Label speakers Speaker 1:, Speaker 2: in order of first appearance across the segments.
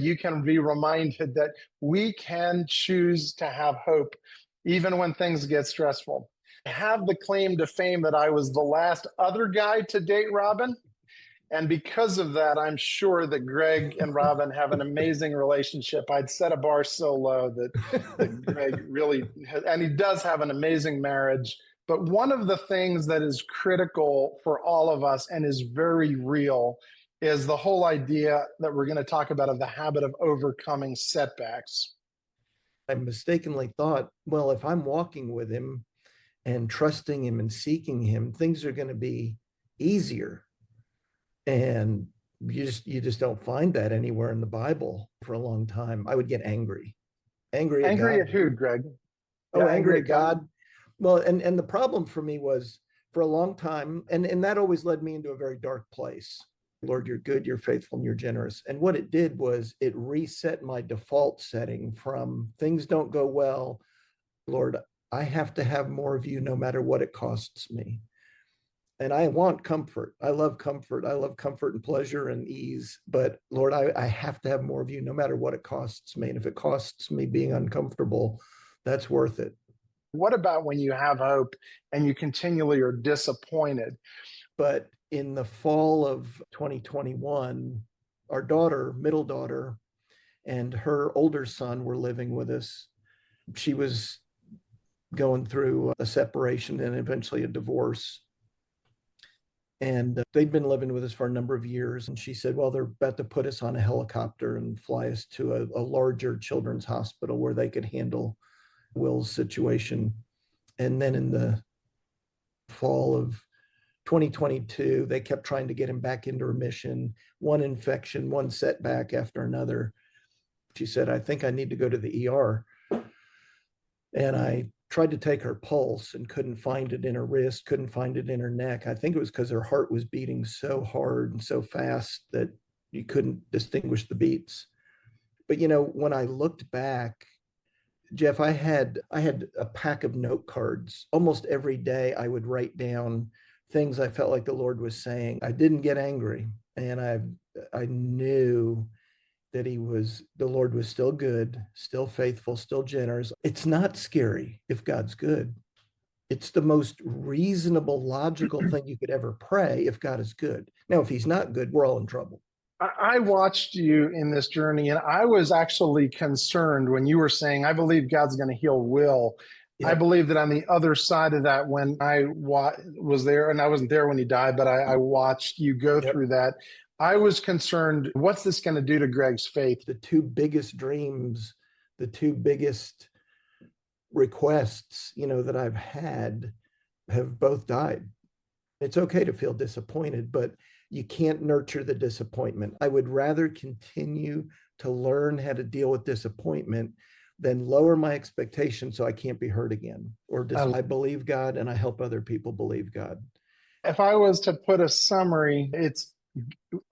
Speaker 1: You can be reminded that we can choose to have hope even when things get stressful. I have the claim to fame that I was the last other guy to date Robin. And because of that, I'm sure that Gregg and Robin have an amazing relationship. I'd set a bar so low that Gregg really, and he does have an amazing marriage. But one of the things that is critical for all of us and is very real is the whole idea that we're going to talk about of the habit of overcoming setbacks.
Speaker 2: I mistakenly thought, well, if I'm walking with him and trusting him and seeking him, things are going to be easier. And you just don't find that anywhere in the Bible. For a long time I would get angry at
Speaker 1: Angry
Speaker 2: God.
Speaker 1: at who, Gregg?
Speaker 2: Oh,
Speaker 1: Yeah,
Speaker 2: angry
Speaker 1: angry
Speaker 2: at
Speaker 1: at God.
Speaker 2: God. Well, and the problem for me was, for a long time, and that always led me into a very dark place. Lord, you're good, you're faithful, and you're generous. And what it did was it reset my default setting from things don't go well. Lord, I have to have more of you no matter what it costs me. And I want comfort. I love comfort. I love comfort and pleasure and ease. But Lord, I have to have more of you no matter what it costs me. And if it costs me being uncomfortable, that's worth it.
Speaker 1: What about when you have hope and you continually are disappointed?
Speaker 2: But in the fall of 2021, our daughter, middle daughter, and her older son were living with us. She was going through a separation and eventually a divorce. And they'd been living with us for a number of years. And she said, well, they're about to put us on a helicopter and fly us to a larger children's hospital where they could handle Will's situation. And then in the fall of 2022, they kept trying to get him back into remission, one infection, one setback after another. She said, I think I need to go to the ER. And I tried to take her pulse and couldn't find it in her wrist, couldn't find it in her neck. I think it was because her heart was beating so hard and so fast that you couldn't distinguish the beats. But when I looked back, Jeff, I had a pack of note cards. Almost every day I would write down things I felt like the Lord was saying. I didn't get angry, and I knew that the Lord was still good, still faithful, still generous. It's not scary if God's good. It's the most reasonable, logical thing you could ever pray if God is good. Now, if he's not good, we're all in trouble.
Speaker 1: I watched you in this journey, and I was actually concerned when you were saying, I believe God's going to heal Will. I
Speaker 2: Yep.
Speaker 1: believe that on the other side of that, when I was there, and I wasn't there when he died, but I watched you go
Speaker 2: Yep.
Speaker 1: through that. I was concerned, what's this going to do to Gregg's faith?
Speaker 2: The two biggest dreams, the two biggest requests, that I've had have both died. It's okay to feel disappointed, but you can't nurture the disappointment. I would rather continue to learn how to deal with disappointment than lower my expectations so I can't be hurt again. I believe God and I help other people believe God.
Speaker 1: If I was to put a summary, it's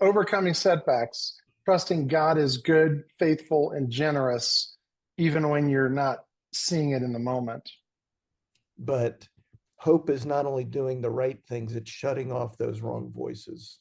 Speaker 1: overcoming setbacks, trusting God is good, faithful, and generous, even when you're not seeing it in the moment.
Speaker 2: But hope is not only doing the right things, it's shutting off those wrong voices.